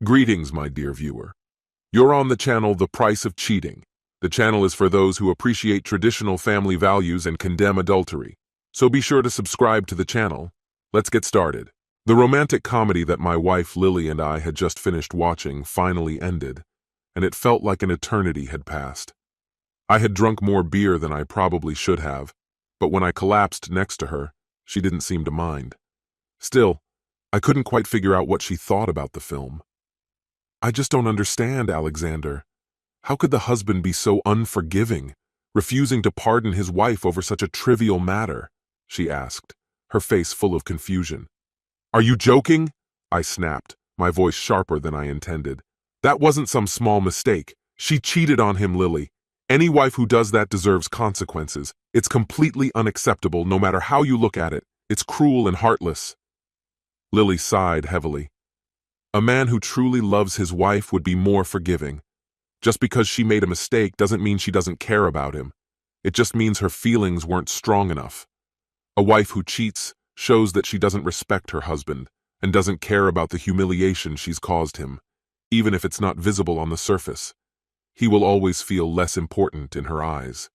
Greetings, my dear viewer. You're on the channel The Price of Cheating. The channel is for those who appreciate traditional family values and condemn adultery. So be sure to subscribe to the channel. Let's get started. The romantic comedy that my wife Lily and I had just finished watching finally ended, and it felt like an eternity had passed. I had drunk more beer than I probably should have, but when I collapsed next to her, she didn't seem to mind. Still, I couldn't quite figure out what she thought about the film. "I just don't understand, Alexander. How could the husband be so unforgiving, refusing to pardon his wife over such a trivial matter?" she asked, her face full of confusion. "Are you joking?" I snapped, my voice sharper than I intended. "That wasn't some small mistake. She cheated on him, Lily. Any wife who does that deserves consequences. It's completely unacceptable no matter how you look at it. It's cruel and heartless." Lily sighed heavily. "A man who truly loves his wife would be more forgiving. Just because she made a mistake doesn't mean she doesn't care about him. It just means her feelings weren't strong enough. A wife who cheats shows that she doesn't respect her husband and doesn't care about the humiliation she's caused him, even if it's not visible on the surface. He will always feel less important in her eyes."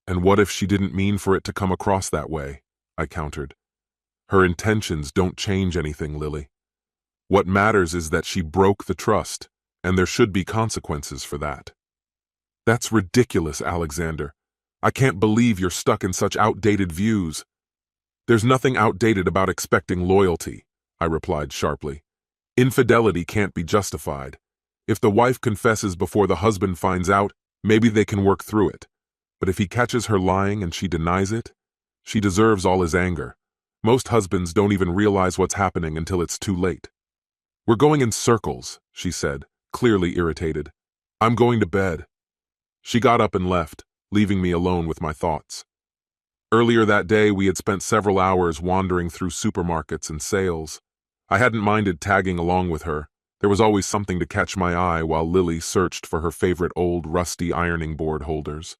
"And what if she didn't mean for it to come across that way?" I countered. "Her intentions don't change anything, Lily. What matters is that she broke the trust, and there should be consequences for that." "That's ridiculous, Alexander. I can't believe you're stuck in such outdated views." "There's nothing outdated about expecting loyalty," I replied sharply. "Infidelity can't be justified. If the wife confesses before the husband finds out, maybe they can work through it. But if he catches her lying and she denies it, she deserves all his anger. Most husbands don't even realize what's happening until it's too late." "We're going in circles," she said, clearly irritated. "I'm going to bed." She got up and left, leaving me alone with my thoughts. Earlier that day, we had spent several hours wandering through supermarkets and sales. I hadn't minded tagging along with her. There was always something to catch my eye while Lily searched for her favorite old rusty ironing board holders.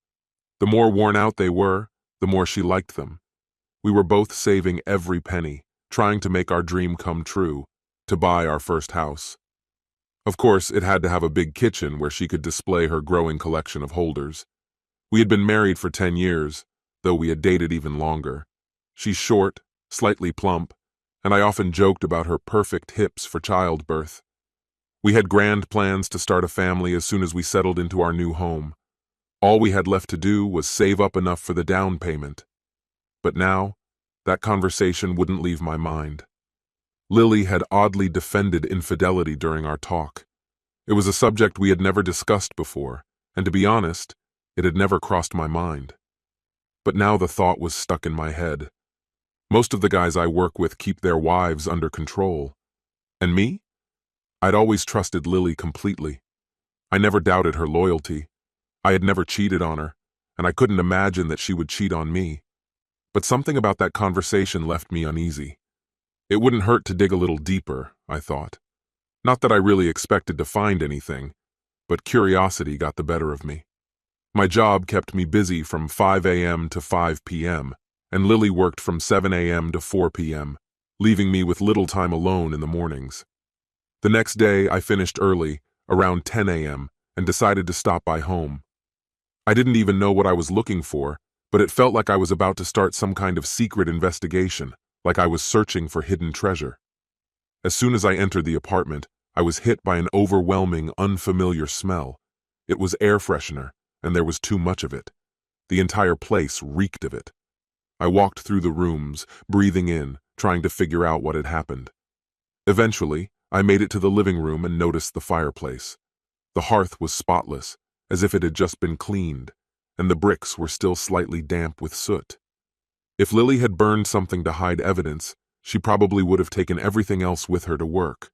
The more worn out they were, the more she liked them. We were both saving every penny, trying to make our dream come true, to buy our first house. Of course, it had to have a big kitchen where she could display her growing collection of holders. We had been married for 10 years, though we had dated even longer. She's short, slightly plump, and I often joked about her perfect hips for childbirth. We had grand plans to start a family as soon as we settled into our new home. All we had left to do was save up enough for the down payment. But now, that conversation wouldn't leave my mind. Lily had oddly defended infidelity during our talk. It was a subject we had never discussed before, and to be honest, it had never crossed my mind. But now the thought was stuck in my head. Most of the guys I work with keep their wives under control. And me? I'd always trusted Lily completely. I never doubted her loyalty. I had never cheated on her, and I couldn't imagine that she would cheat on me. But something about that conversation left me uneasy. It wouldn't hurt to dig a little deeper, I thought. Not that I really expected to find anything, but curiosity got the better of me. My job kept me busy from 5 a.m. to 5 p.m., and Lily worked from 7 a.m. to 4 p.m., leaving me with little time alone in the mornings. The next day, I finished early, around 10 a.m., and decided to stop by home. I didn't even know what I was looking for, but it felt like I was about to start some kind of secret investigation, like I was searching for hidden treasure. As soon as I entered the apartment, I was hit by an overwhelming, unfamiliar smell. It was air freshener, and there was too much of it. The entire place reeked of it. I walked through the rooms, breathing in, trying to figure out what had happened. Eventually, I made it to the living room and noticed the fireplace. The hearth was spotless, as if it had just been cleaned, and the bricks were still slightly damp with soot. If Lily had burned something to hide evidence, she probably would have taken everything else with her to work.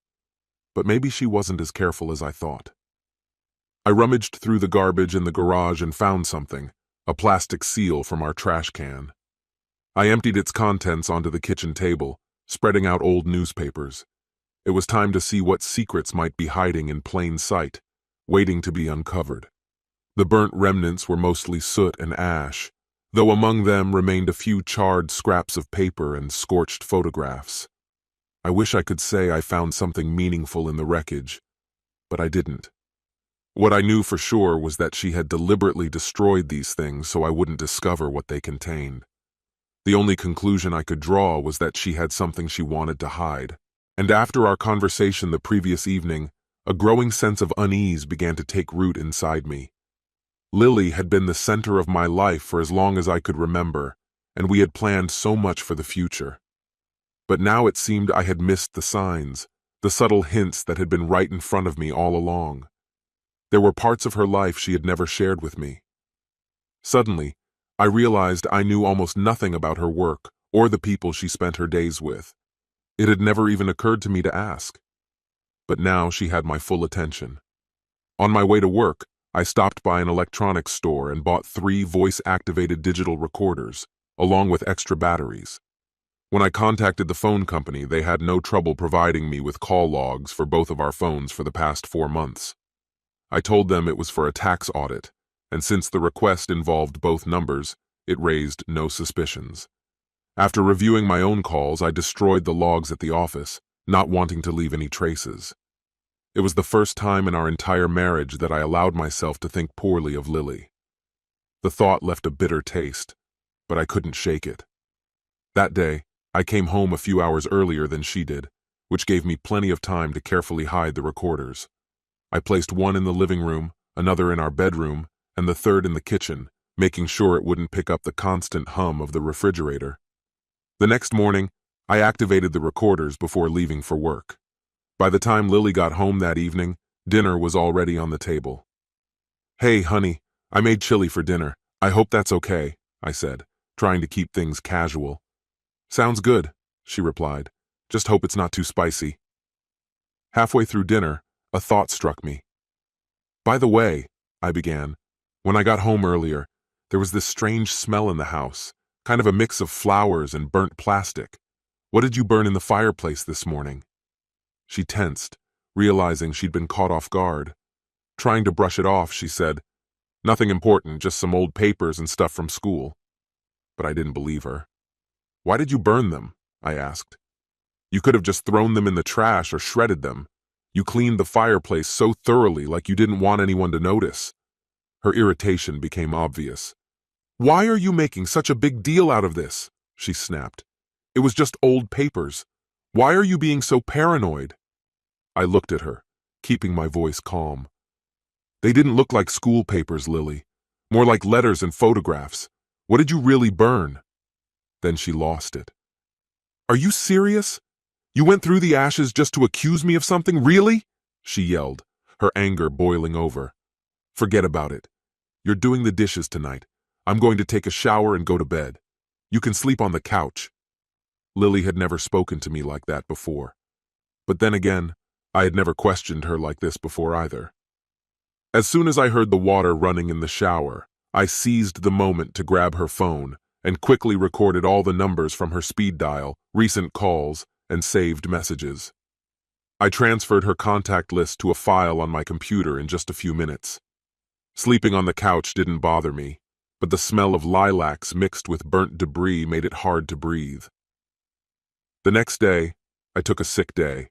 But maybe she wasn't as careful as I thought. I rummaged through the garbage in the garage and found something, a plastic seal from our trash can. I emptied its contents onto the kitchen table, spreading out old newspapers. It was time to see what secrets might be hiding in plain sight, waiting to be uncovered. The burnt remnants were mostly soot and ash, though among them remained a few charred scraps of paper and scorched photographs. I wish I could say I found something meaningful in the wreckage, but I didn't. What I knew for sure was that she had deliberately destroyed these things so I wouldn't discover what they contained. The only conclusion I could draw was that she had something she wanted to hide. And after our conversation the previous evening, a growing sense of unease began to take root inside me. Lily had been the center of my life for as long as I could remember, and we had planned so much for the future. But now it seemed I had missed the signs, the subtle hints that had been right in front of me all along. There were parts of her life she had never shared with me. Suddenly, I realized I knew almost nothing about her work or the people she spent her days with. It had never even occurred to me to ask. But now she had my full attention. On my way to work, I stopped by an electronics store and bought 3 voice-activated digital recorders, along with extra batteries. When I contacted the phone company, they had no trouble providing me with call logs for both of our phones for the past 4 months. I told them it was for a tax audit, and since the request involved both numbers, it raised no suspicions. After reviewing my own calls, I destroyed the logs at the office, not wanting to leave any traces. It was the first time in our entire marriage that I allowed myself to think poorly of Lily. The thought left a bitter taste, but I couldn't shake it. That day, I came home a few hours earlier than she did, which gave me plenty of time to carefully hide the recorders. I placed one in the living room, another in our bedroom, and the third in the kitchen, making sure it wouldn't pick up the constant hum of the refrigerator. The next morning, I activated the recorders before leaving for work. By the time Lily got home that evening, dinner was already on the table. "Hey, honey, I made chili for dinner. I hope that's okay," I said, trying to keep things casual. "Sounds good," she replied. "Just hope it's not too spicy." Halfway through dinner, a thought struck me. "By the way," I began, "when I got home earlier, there was this strange smell in the house, kind of a mix of flowers and burnt plastic. What did you burn in the fireplace this morning?" She tensed, realizing she'd been caught off guard. Trying to brush it off, she said, "Nothing important, just some old papers and stuff from school." But I didn't believe her. "Why did you burn them?" I asked. "You could have just thrown them in the trash or shredded them. You cleaned the fireplace so thoroughly, like you didn't want anyone to notice." Her irritation became obvious. "Why are you making such a big deal out of this?" she snapped. "It was just old papers. Why are you being so paranoid?" I looked at her, keeping my voice calm. "They didn't look like school papers, Lily. More like letters and photographs. What did you really burn?" Then she lost it. "Are you serious? You went through the ashes just to accuse me of something, really?" she yelled, her anger boiling over. "Forget about it. You're doing the dishes tonight. I'm going to take a shower and go to bed. You can sleep on the couch." Lily had never spoken to me like that before. But then again, I had never questioned her like this before either. As soon as I heard the water running in the shower, I seized the moment to grab her phone and quickly recorded all the numbers from her speed dial, recent calls, and saved messages. I transferred her contact list to a file on my computer in just a few minutes. Sleeping on the couch didn't bother me, but the smell of lilacs mixed with burnt debris made it hard to breathe. The next day, I took a sick day.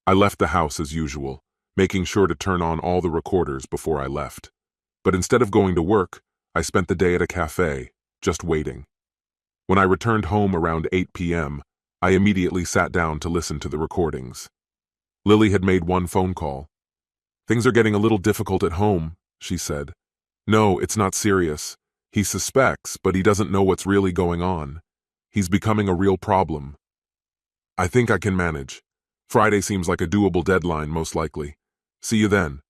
I left the house as usual, making sure to turn on all the recorders before I left. But instead of going to work, I spent the day at a cafe, just waiting. When I returned home around 8 p.m., I immediately sat down to listen to the recordings. Lily had made one phone call. "Things are getting a little difficult at home," she said. "No, it's not serious. He suspects, but he doesn't know what's really going on. He's becoming a real problem. I think I can manage. Friday seems like a doable deadline, most likely. See you then."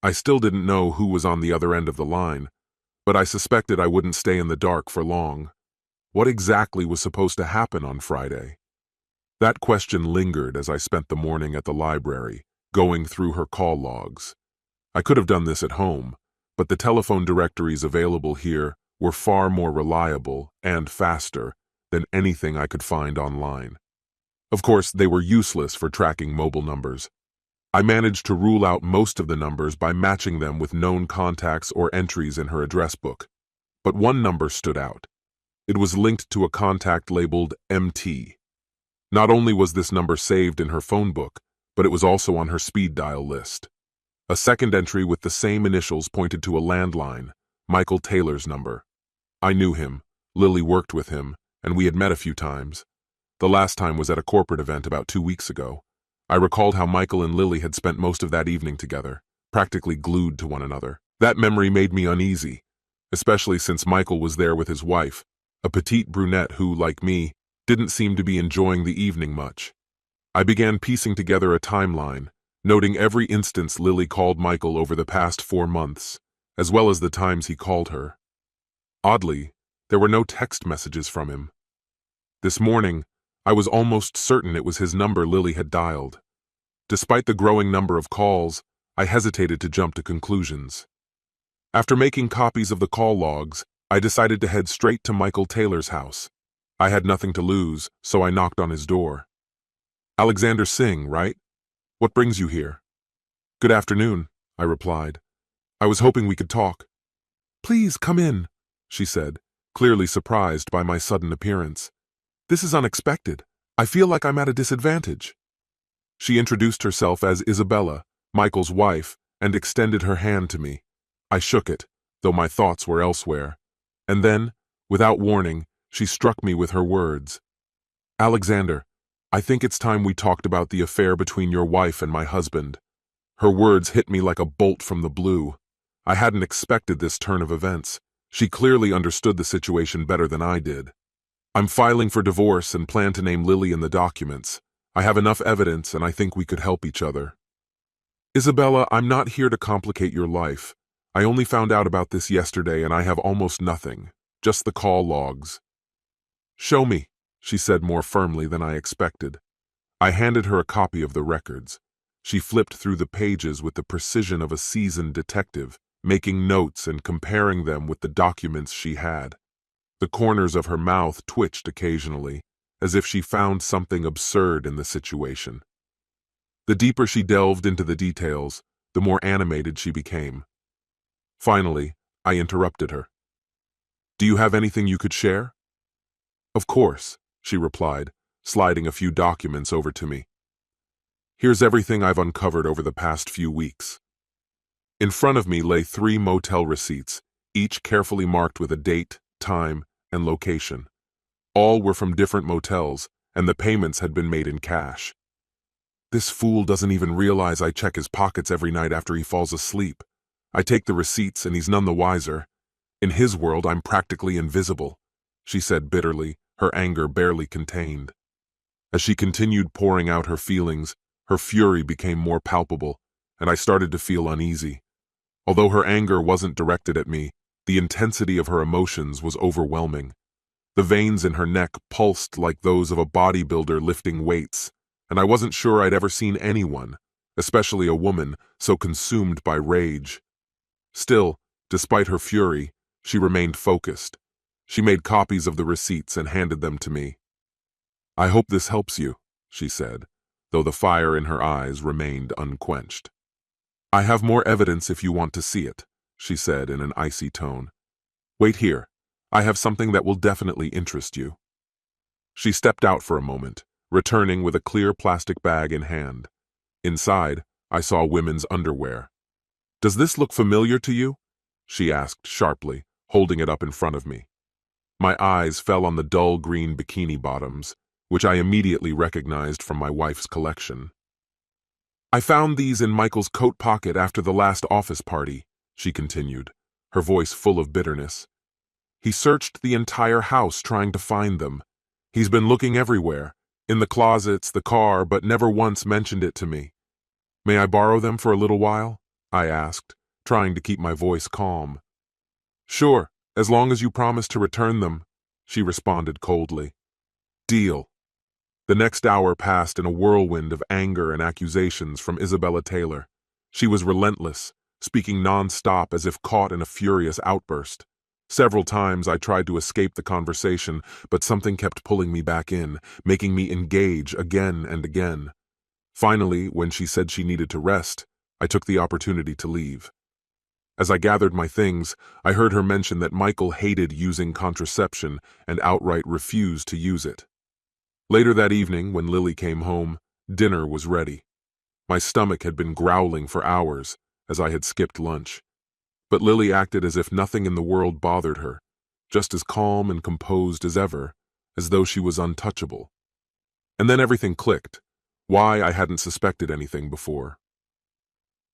I still didn't know who was on the other end of the line, but I suspected I wouldn't stay in the dark for long. What exactly was supposed to happen on Friday? That question lingered as I spent the morning at the library, going through her call logs. I could have done this at home, but the telephone directories available here were far more reliable and faster than anything I could find online. Of course, they were useless for tracking mobile numbers. I managed to rule out most of the numbers by matching them with known contacts or entries in her address book. But one number stood out. It was linked to a contact labeled MT. Not only was this number saved in her phone book, but it was also on her speed dial list. A second entry with the same initials pointed to a landline, Michael Taylor's number. I knew him, Lily worked with him, and we had met a few times. The last time was at a corporate event about 2 weeks ago. I recalled how Michael and Lily had spent most of that evening together, practically glued to one another. That memory made me uneasy, especially since Michael was there with his wife, a petite brunette who, like me, didn't seem to be enjoying the evening much. I began piecing together a timeline, noting every instance Lily called Michael over the past 4 months, as well as the times he called her. Oddly, there were no text messages from him. This morning, I was almost certain it was his number Lily had dialed. Despite the growing number of calls, I hesitated to jump to conclusions. After making copies of the call logs, I decided to head straight to Michael Taylor's house. I had nothing to lose, so I knocked on his door. "Alexander Singh, right? What brings you here?" "Good afternoon," I replied. "I was hoping we could talk." "Please come in," she said, clearly surprised by my sudden appearance. "This is unexpected. I feel like I'm at a disadvantage." She introduced herself as Isabella, Michael's wife, and extended her hand to me. I shook it, though my thoughts were elsewhere. And then, without warning, she struck me with her words. "Alexander, I think it's time we talked about the affair between your wife and my husband." Her words hit me like a bolt from the blue. I hadn't expected this turn of events. She clearly understood the situation better than I did. "I'm filing for divorce and plan to name Lily in the documents. I have enough evidence and I think we could help each other." "Isabella, I'm not here to complicate your life. I only found out about this yesterday and I have almost nothing, just the call logs." "Show me," she said more firmly than I expected. I handed her a copy of the records. She flipped through the pages with the precision of a seasoned detective, making notes and comparing them with the documents she had. The corners of her mouth twitched occasionally, as if she found something absurd in the situation. The deeper she delved into the details, the more animated she became. Finally, I interrupted her. "Do you have anything you could share?" "Of course," she replied, sliding a few documents over to me. "Here's everything I've uncovered over the past few weeks." In front of me lay 3 motel receipts, each carefully marked with a date, time, and location. All were from different motels, and the payments had been made in cash. "This fool doesn't even realize I check his pockets every night after he falls asleep. I take the receipts and he's none the wiser. In his world, I'm practically invisible," she said bitterly, her anger barely contained. As she continued pouring out her feelings, her fury became more palpable, and I started to feel uneasy. Although her anger wasn't directed at me, the intensity of her emotions was overwhelming. The veins in her neck pulsed like those of a bodybuilder lifting weights, and I wasn't sure I'd ever seen anyone, especially a woman, so consumed by rage. Still, despite her fury, she remained focused. She made copies of the receipts and handed them to me. "I hope this helps you," she said, though the fire in her eyes remained unquenched. "I have more evidence if you want to see it," she said in an icy tone. "Wait here. I have something that will definitely interest you." She stepped out for a moment, returning with a clear plastic bag in hand. Inside, I saw women's underwear. "Does this look familiar to you?" she asked sharply, holding it up in front of me. My eyes fell on the dull green bikini bottoms, which I immediately recognized from my wife's collection. "I found these in Michael's coat pocket after the last office party," she continued, her voice full of bitterness. "He searched the entire house trying to find them. He's been looking everywhere, in the closets, the car, but never once mentioned it to me. May I borrow them for a little while?" I asked, trying to keep my voice calm. "Sure, as long as you promise to return them," she responded coldly. "Deal." The next hour passed in a whirlwind of anger and accusations from Isabella Taylor. She was relentless, speaking non-stop as if caught in a furious outburst. Several times I tried to escape the conversation, but something kept pulling me back in, making me engage again and again. Finally, when she said she needed to rest, I took the opportunity to leave. As I gathered my things, I heard her mention that Michael hated using contraception and outright refused to use it. Later that evening, when Lily came home, dinner was ready. My stomach had been growling for hours, as I had skipped lunch. But Lily acted as if nothing in the world bothered her, just as calm and composed as ever, as though she was untouchable. And then everything clicked, why I hadn't suspected anything before.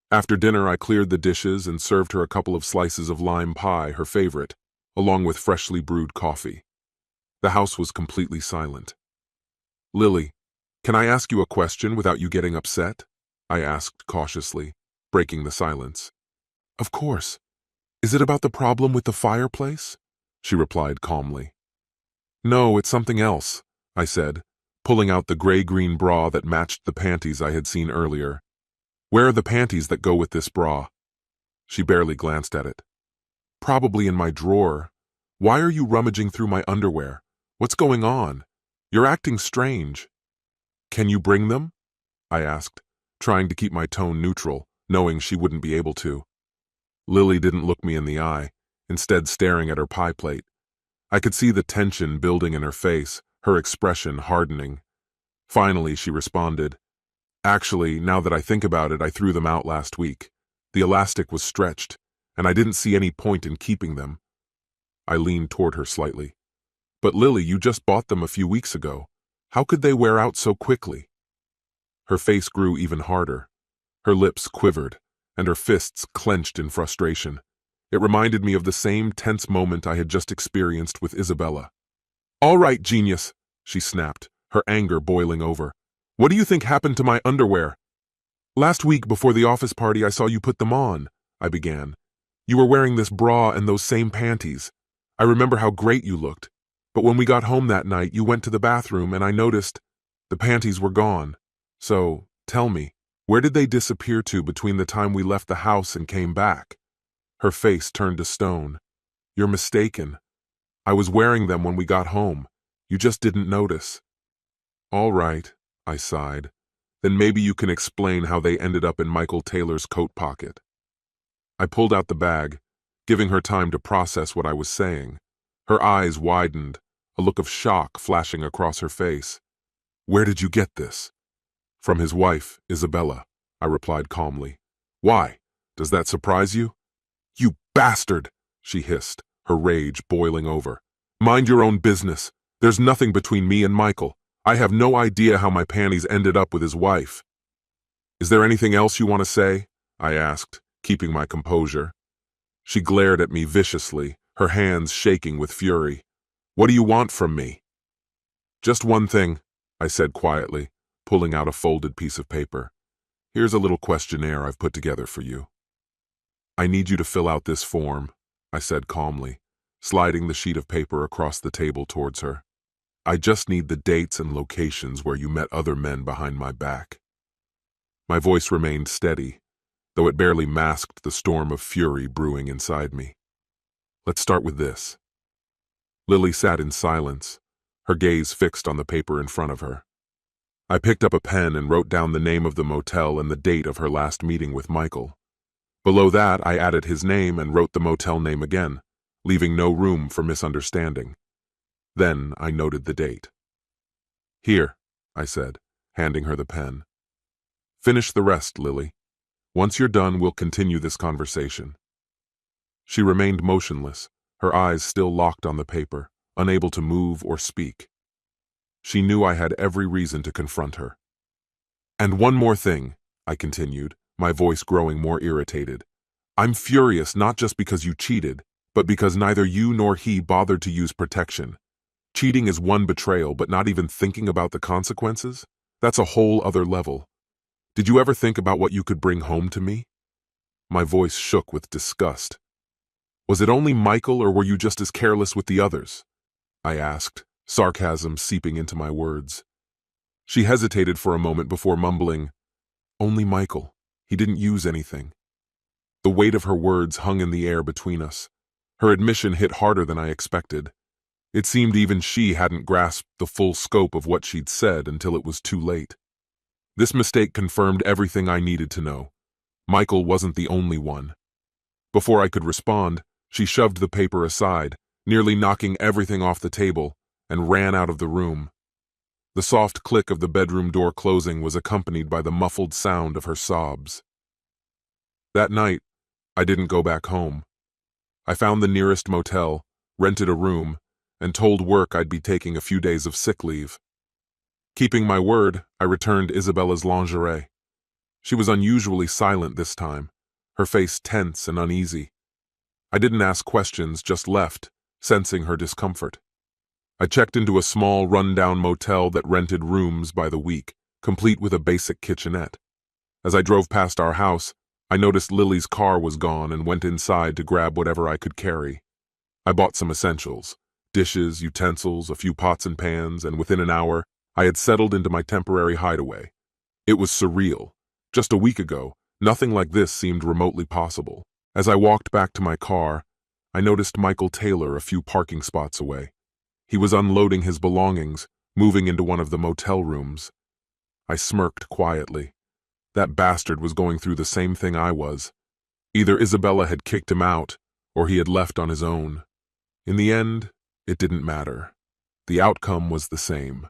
After dinner, I cleared the dishes and served her a couple of slices of lime pie, her favorite, along with freshly brewed coffee. The house was completely silent. "Lily, can I ask you a question without you getting upset?" I asked cautiously, breaking the silence. "Of course. Is it about the problem with the fireplace?" she replied calmly. "No, it's something else," I said, pulling out the gray-green bra that matched the panties I had seen earlier. "Where are the panties that go with this bra?" She barely glanced at it. "Probably in my drawer. Why are you rummaging through my underwear? What's going on? You're acting strange." "Can you bring them?" I asked, trying to keep my tone neutral, knowing she wouldn't be able to. Lily didn't look me in the eye, instead staring at her pie plate. I could see the tension building in her face, her expression hardening. Finally, she responded, "Actually, now that I think about it, I threw them out last week. The elastic was stretched, and I didn't see any point in keeping them." I leaned toward her slightly. "But Lily, you just bought them a few weeks ago. How could they wear out so quickly?" Her face grew even harder. Her lips quivered, and her fists clenched in frustration. It reminded me of the same tense moment I had just experienced with Isabella. "All right, genius," she snapped, her anger boiling over. "What do you think happened to my underwear?" "Last week before the office party I saw you put them on," I began. "You were wearing this bra and those same panties. I remember how great you looked. But when we got home that night, you went to the bathroom and I noticed the panties were gone. So, tell me, where did they disappear to between the time we left the house and came back?" Her face turned to stone. "You're mistaken. I was wearing them when we got home. You just didn't notice." "All right," I sighed. "Then maybe you can explain how they ended up in Michael Taylor's coat pocket." I pulled out the bag, giving her time to process what I was saying. Her eyes widened, a look of shock flashing across her face. "Where did you get this?" "From his wife, Isabella," I replied calmly. "Why? Does that surprise you?" "You bastard!" she hissed, her rage boiling over. "Mind your own business. There's nothing between me and Michael. I have no idea how my panties ended up with his wife." "Is there anything else you want to say?" I asked, keeping my composure. She glared at me viciously, her hands shaking with fury. "What do you want from me?" "Just one thing," I said quietly, pulling out a folded piece of paper. "Here's a little questionnaire I've put together for you. I need you to fill out this form," I said calmly, sliding the sheet of paper across the table towards her. "I just need the dates and locations where you met other men behind my back." My voice remained steady, though it barely masked the storm of fury brewing inside me. "Let's start with this." Lily sat in silence, her gaze fixed on the paper in front of her. I picked up a pen and wrote down the name of the motel and the date of her last meeting with Michael. Below that, I added his name and wrote the motel name again, leaving no room for misunderstanding. Then I noted the date. "Here," I said, handing her the pen. "Finish the rest, Lily. Once you're done, we'll continue this conversation." She remained motionless, her eyes still locked on the paper, unable to move or speak. She knew I had every reason to confront her. "And one more thing," I continued, my voice growing more irritated. "I'm furious not just because you cheated, but because neither you nor he bothered to use protection. Cheating is one betrayal, but not even thinking about the consequences? That's a whole other level. Did you ever think about what you could bring home to me?" My voice shook with disgust. "Was it only Michael, or were you just as careless with the others?" I asked, sarcasm seeping into my words. She hesitated for a moment before mumbling, "Only Michael. He didn't use anything." The weight of her words hung in the air between us. Her admission hit harder than I expected. It seemed even she hadn't grasped the full scope of what she'd said until it was too late. This mistake confirmed everything I needed to know. Michael wasn't the only one. Before I could respond, she shoved the paper aside, nearly knocking everything off the table, and ran out of the room. The soft click of the bedroom door closing was accompanied by the muffled sound of her sobs. That night, I didn't go back home. I found the nearest motel, rented a room, and told work I'd be taking a few days of sick leave. Keeping my word, I returned Isabella's lingerie. She was unusually silent this time, her face tense and uneasy. I didn't ask questions, just left, sensing her discomfort. I checked into a small, run-down motel that rented rooms by the week, complete with a basic kitchenette. As I drove past our house, I noticed Lily's car was gone and went inside to grab whatever I could carry. I bought some essentials, dishes, utensils, a few pots and pans, and within an hour, I had settled into my temporary hideaway. It was surreal. Just a week ago, nothing like this seemed remotely possible. As I walked back to my car, I noticed Michael Taylor a few parking spots away. He was unloading his belongings, moving into one of the motel rooms. I smirked quietly. That bastard was going through the same thing I was. Either Isabella had kicked him out, or he had left on his own. In the end, it didn't matter. The outcome was the same.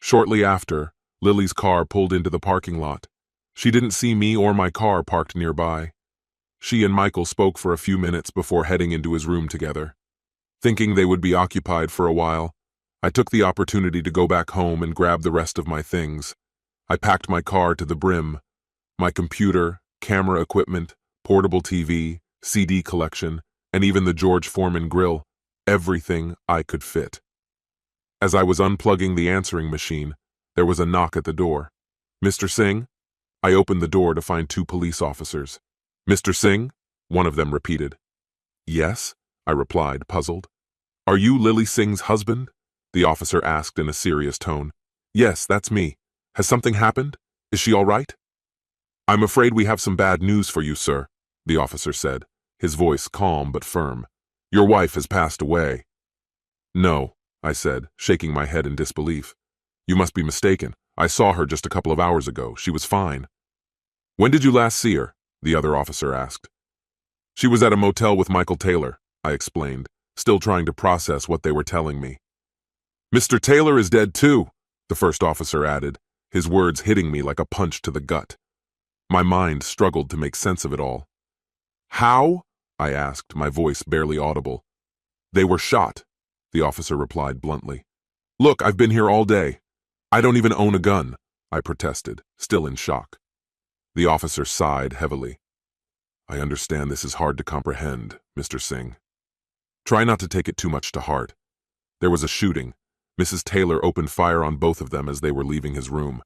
Shortly after, Lily's car pulled into the parking lot. She didn't see me or my car parked nearby. She and Michael spoke for a few minutes before heading into his room together. Thinking they would be occupied for a while, I took the opportunity to go back home and grab the rest of my things. I packed my car to the brim. My computer, camera equipment, portable TV, CD collection, and even the George Foreman grill, everything I could fit. As I was unplugging the answering machine, there was a knock at the door. "Mr. Singh?" I opened the door to find 2 police officers. "Mr. Singh?" one of them repeated. "Yes," I replied, puzzled. "Are you Lily Singh's husband?" the officer asked in a serious tone. "Yes, that's me. Has something happened? Is she all right?" "I'm afraid we have some bad news for you, sir," the officer said, his voice calm but firm. "Your wife has passed away." "No," I said, shaking my head in disbelief. "You must be mistaken. I saw her just a couple of hours ago. She was fine." "When did you last see her?" the other officer asked. "She was at a motel with Michael Taylor," I explained, still trying to process what they were telling me. "Mr. Taylor is dead too," the first officer added, his words hitting me like a punch to the gut. My mind struggled to make sense of it all. "How?" I asked, my voice barely audible. "They were shot," the officer replied bluntly. "Look, I've been here all day. I don't even own a gun," I protested, still in shock. The officer sighed heavily. "I understand this is hard to comprehend, Mr. Singh. Try not to take it too much to heart. There was a shooting. Mrs. Taylor opened fire on both of them as they were leaving his room.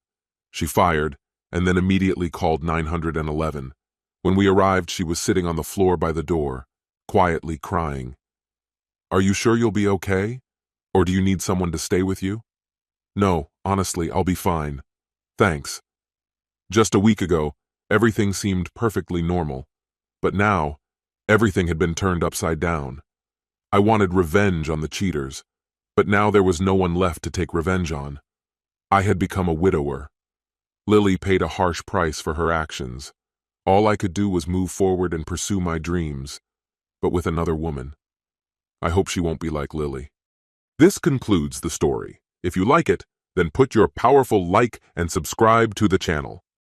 She fired, and then immediately called 911. When we arrived, she was sitting on the floor by the door, quietly crying. Are you sure you'll be okay? Or do you need someone to stay with you? No, honestly, I'll be fine. Thanks. Just a week ago, everything seemed perfectly normal. But now, everything had been turned upside down. I wanted revenge on the cheaters, but now there was no one left to take revenge on. I had become a widower. Lily paid a harsh price for her actions. All I could do was move forward and pursue my dreams, but with another woman. I hope she won't be like Lily. This concludes the story. If you like it, then put your powerful like and subscribe to the channel.